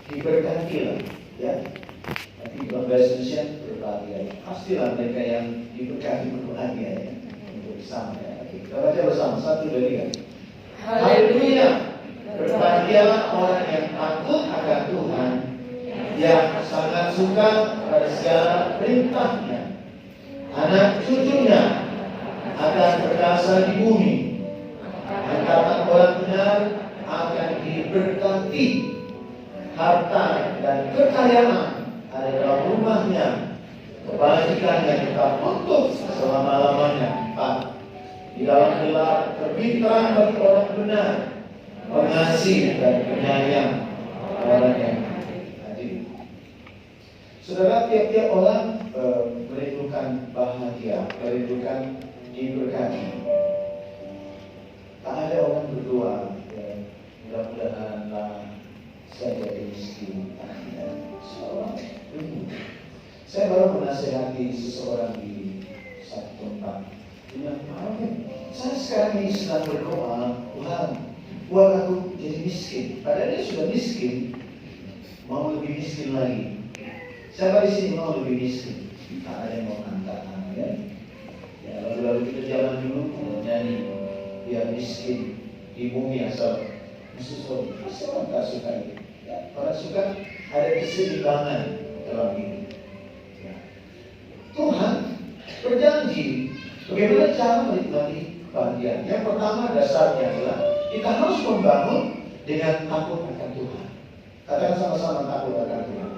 diberkatilah, ya. Nanti dalam bahasa Indonesia berbahagia. Pastilah mereka yang diberkati berbahagia, ya. Untuk bersama, ya. Oke, kita baca bersama 1, 2, 3. Haleluya. Berbahagialah orang yang takut akan Tuhan, yang sangat suka pada segala perintahnya. Anak cucunya akan berkuasa di bumi. Angkatan orang benar akan diberkati. Harta dan kekayaan ada dalam rumahnya. Kebajikannya tetap untuk selama-lamanya. 4. Di dalam gelar terbit terang bagi orang benar, pengasih dan penyayang orang yang adil. Saudara, tiap-tiap orang merindukan bahagia, merindukan diberkati. Tak ada orang berdoa, ya, mudah-mudahanlah saya jadi miskin. Seorang rindu. Saya baru menasihati seseorang di satu tempat. Dia bilang, saya sekarang ini sedang berdoa, Tuhan, buat aku jadi miskin. Padahal dia sudah miskin, mau lebih miskin lagi. Siapa di sini mau lebih miskin? Tak ada yang mau angkat tangan, ya. Ya, lalu kita jalan dulu, nyanyi biar miskin di bumi asal musuh. Pasti orang tak suka itu. Ya, orang suka ada keseimbangan dalam hidup. Ya. Tuhan berjanji bagaimana cara menikmati kebahagiaan. Yang pertama dasarnya adalah kita harus membangun dengan takut akan Tuhan. Katakan sama-sama takut akan Tuhan.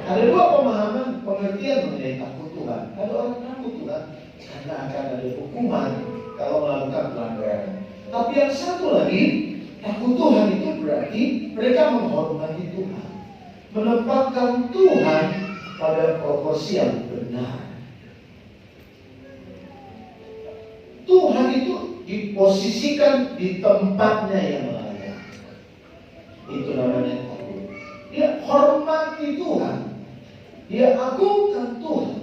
Ada dua pemahaman pengertian mengenai takut Tuhan. Ada orang takut Tuhan karena akan ada hukuman kalau melakukan pelanggaran. Tapi yang satu lagi, takut Tuhan itu berarti mereka menghormati Tuhan, menempatkan Tuhan pada proporsi yang benar. Tuhan itu diposisikan di tempatnya yang layak. Itu namanya takut. Dia hormati Tuhan, dia agungkan Tuhan,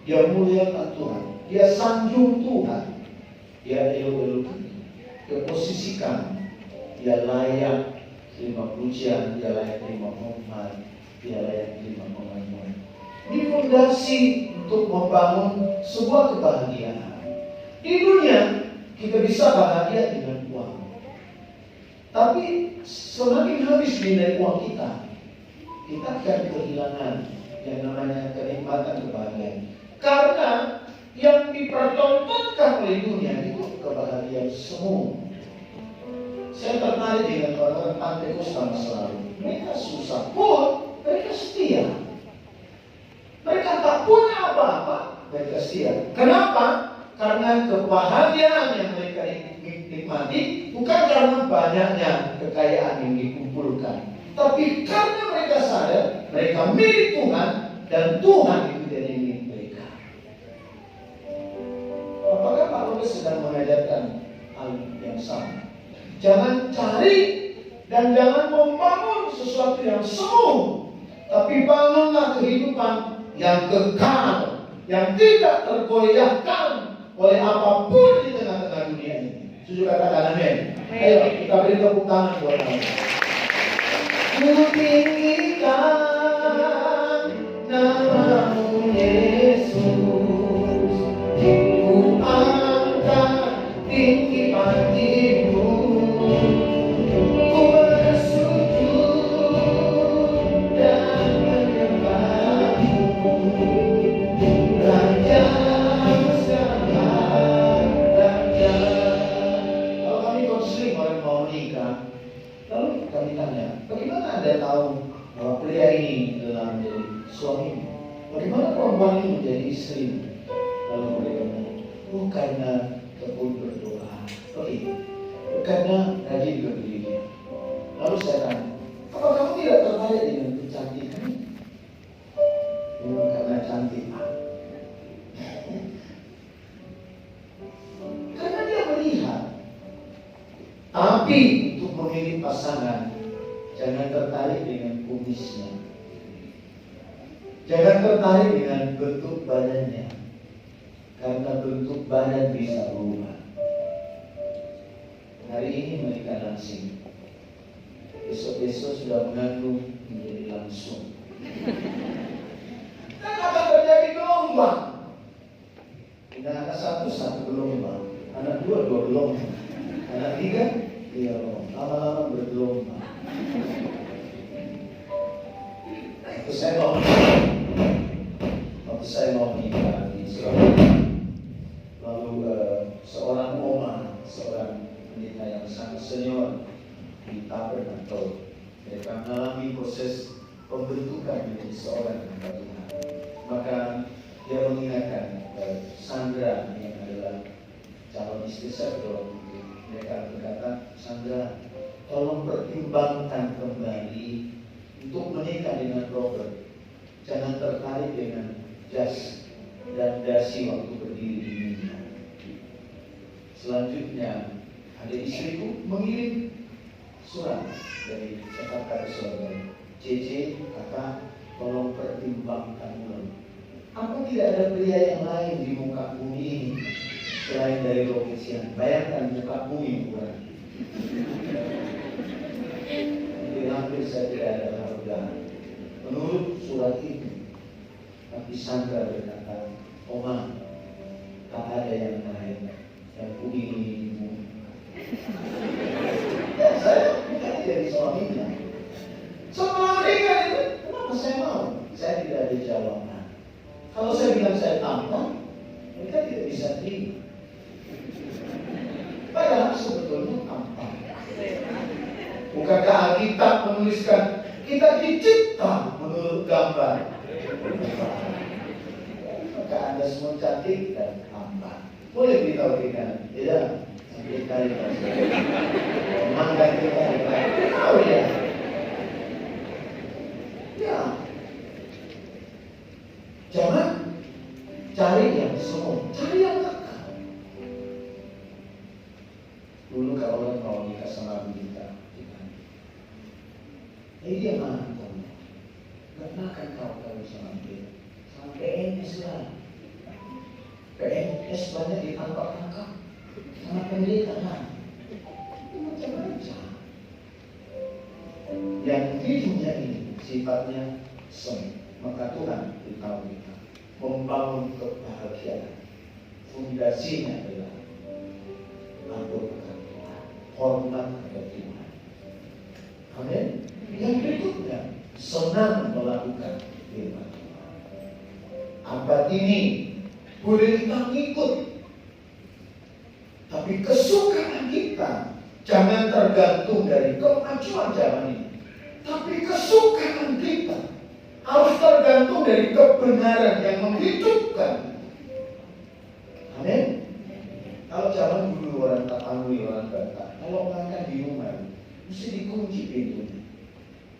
dia muliakan Tuhan, dia sanjung Tuhan, dia elok-elokkan, dia posisikan, dia layak terima pujian, dia layak terima hormat, dia layak terima pengakuan. Ini fondasi untuk membangun sebuah kebahagiaan. Di dunia kita bisa bahagia dengan uang, tapi semakin habis nilai uang kita, kita akan kehilangan yang namanya kenikmatan kebahagiaan. Karena yang dipertontonkan oleh dunia itu kebahagiaan semu. Saya tertarik dengan orang-orang Pantekosta masa lalu. Mereka susah pun, mereka setia. Mereka tak punya apa-apa, mereka setia. Kenapa? Karena kebahagiaan yang mereka nikmati bukan karena banyaknya kekayaan yang dikumpulkan, tapi karena mereka sadar mereka milik Tuhan dan Tuhan itu jadi milik mereka. Apakah Pak Lopez sedang mengajarkan hal yang sama? Jangan cari dan jangan membangun sesuatu yang semu, tapi bangunlah kehidupan yang kekal, yang tidak tergoyahkan oleh apapun di tengah-tengah dunia ini. Setuju katakan amin. Ayo kita beri tepuk tangan buat kami. Ku tinggikan namamu Yesus, ku angkat tinggi hatimu, ku bersujud dan menyembahmu, Raja. Lalu kami tanya, bagaimana Anda tahu bahwa pria ini adalah menjadi suami? Bagaimana perempuan ini menjadi istri? Lalu mereka bilang, karena tekun berdoa. Karena rajin bergerilya. Lalu saya tanya, apa kamu tidak tertarik dengan kecantikan? Karena cantik. Karena dia melihat. Tapi untuk memilih pasangan, jangan tertarik dengan kumisnya, jangan tertarik dengan bentuk badannya, karena bentuk badan bisa berubah. Hari ini menikah langsing, besok-besok sudah mengandung menjadi langsung. Dan akan terjadi gelombang. Tidak anak satu gelombang, anak dua gelombang, anak tiga gelombang, lama-lama bergelombang. Waktu saya mau menikah di Surabaya, lalu seorang oma, seorang pendeta yang sangat senior di tabernakel, mereka mengalami proses pembentukan menjadi seorang hamba Tuhan. Maka dia mengingatkan Sandra yang adalah calon istri saya. Mereka berkata, Sandra, tolong pertimbangkan kembali untuk menikah dengan Robert. Jangan tertarik dengan jas dan dasi waktu berdiri di dunia. Selanjutnya, ada istriku mengirim surat dari Jakarta ke Surabaya. JJ, kakak, tolong pertimbangkan ulang. Apa tidak ada pria yang lain di muka bumi ini selain dari Robert Sian? Bayangkan muka bumi bukan? Jadi hampir saya tidak ada harga menurut surat itu. Tapi Sandra berkata, Oma, tak ada yang lain yang kuinginimu. Ya, saya bukan jadi suaminya. Setelah mereka itu, kenapa saya mau? Saya tidak ada jawaban. Kalau saya bilang saya tampan, mereka tidak bisa terima. Padahal sebetulnya tampan. Bukankah Alkitab menuliskan kita dicipta menurut gambar? Maka Anda semua cantik dan tampan. Boleh beritahu kita, tidak? Sampai kali mangga kita, tahu ya? Ya, jangan cari yang semua, cari yang kekal. Dulu kalau orang mau nikah sama kita, dia mana kau? Gak makan kau sama dia, sama PNS lah. PNS banyak ditangkap-tangkap sama pendeta lah. Macam-macam. Yang di dunia ini sifatnya semu, maka Tuhan beritahu kita membangun kebahagiaan. Fondasinya adalah takut akan Tuhan, hormat kepada Tuhan. Amin. Yang berikutnya, senang melakukan firman Tuhan. Abad ini boleh kita ngikut, tapi kesukaan kita jangan tergantung dari kemajuan zaman ini. Tapi kesukaan kita harus tergantung dari kebenaran yang menghidupkan. Amin. Kalau zaman dulu orang tak panggil orang kata, kalau makan di rumah mesti dikunci pintunya.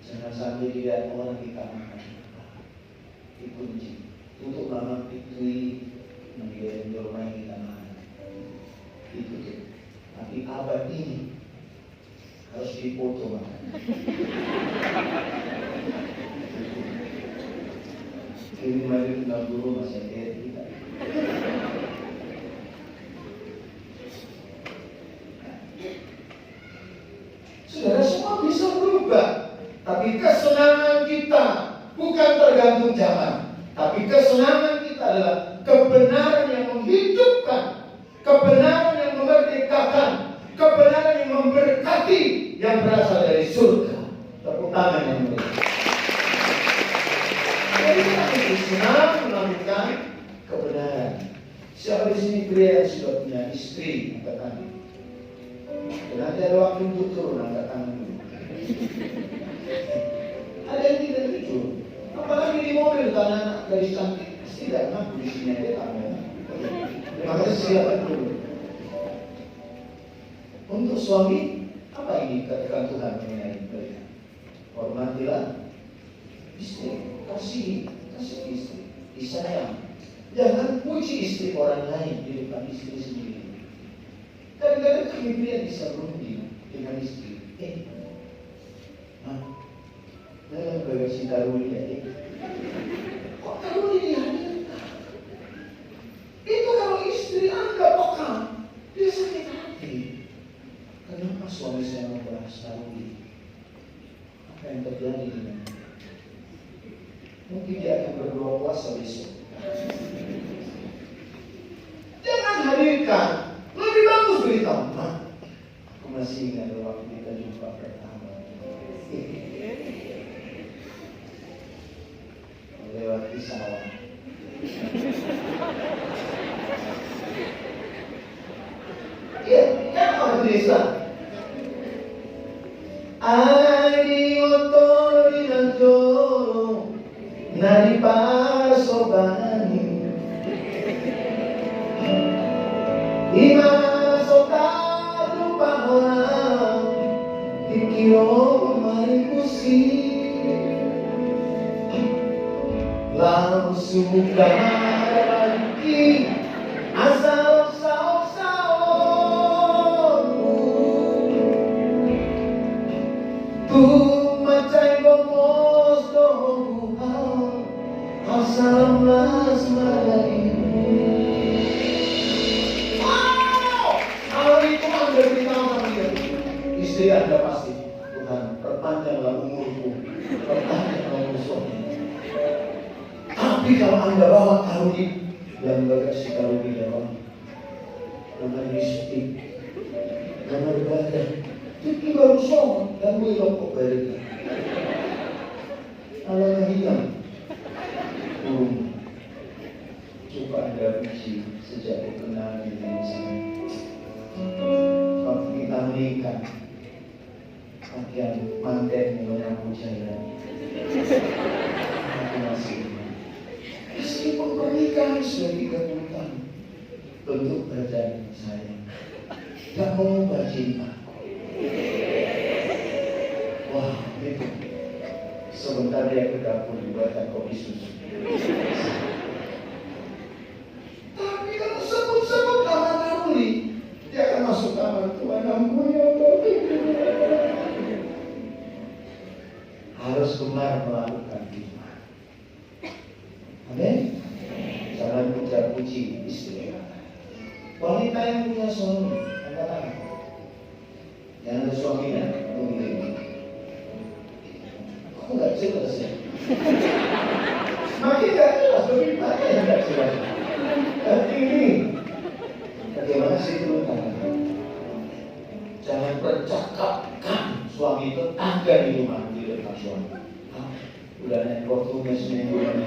Jangan sampai dilihat orang kita makan. Dikunci. Tutup lama pintu, mengirim di rumah kita makan. Ditutup. Tapi abad ini harus dipoto makan. Kirim lagi tentang guru masih kayak kita. Saudara, semua bisa berubah, tapi kesenangan kita bukan tergantung zaman, tapi kesenangan kita adalah kebenaran yang menghidupkan, kebenaran yang memerdekakan, kebenaran yang memberkati, yang berasal dari surga. Tepuk tangan yang mulia. Jadi kita senang melakukan kebenaran. Siapa di sini pria yang sudah punya istri? Angkat tangan. Dan nanti ada waktu untuk turun, angkat tangan dulu. Ada yang tidak jujur. Apalagi di mobil karena anak gadis cantik, tidak ngaku di sini ada tamu. Terima kasih, silakan dulu. Untuk suami, apa ini katakan Tuhan mengenai mereka? Hormatilah istri, kasih istri, disayang. Jangan puji istri orang lain di depan istri sendiri. Kadang-kadang kami pria bisa berunding dengan istri. Dalam bagasi taruni ya, kok taruni dihadirkan? Itu kalau istri Anda peka, dia sakit hati. Kenapa suami saya membahas taruni? yang terjadi dengan dia. Mungkin dia akan berdoa puasa besok. Jangan hadirkan. Lebih bagus beritahu. Aku masih ingat waktu kita jumpa pertama. Lewat di sawah. Ya, apa tulisan? Ari otori dan joro nari pasobani ima sotaru pahola dikiro maripusi langsung lagi asal tu macai gomos dohu asal las malai. Kalau itu Anda beritahu sama dia, istri Anda pasti, Tuhan perpanjanglah umurku, perpanjanglah umur suami. Tapi kalau Anda bawa karuni yang bagasi karuni dalam nama mistik, nama ibadah. Itu baru soal dan belum kok balik. Alam hilang. Coba Anda uji sejak dikenal dengan saya. Waktu kita menikah, pakaian manten menyapu jalan. Aku masih ingat. Meskipun pernikahan sudah 30 tahun, bentuk badan saya tak mengubah cinta. Wah, itu sebentar dia ke dapur dibuatkan kopi susu. Tapi kalau sebut-sebut nama Karuli, dia akan masuk kamar. Tuhan ampun ya Allah. Harus gemar melakukan iman. Amin. Jangan puja-puji istri. Wanita yang punya suami, angkat tangan. Yang ada suaminya, mungkin. Aku nggak jelas ya. Makin nggak jelas, lebih banyak yang nggak jelas. Tapi ini, bagaimana sih turun tangan? Jangan percakapkan suami itu tangga di rumah di depan suami. Udah naik waktunya seminggu ini.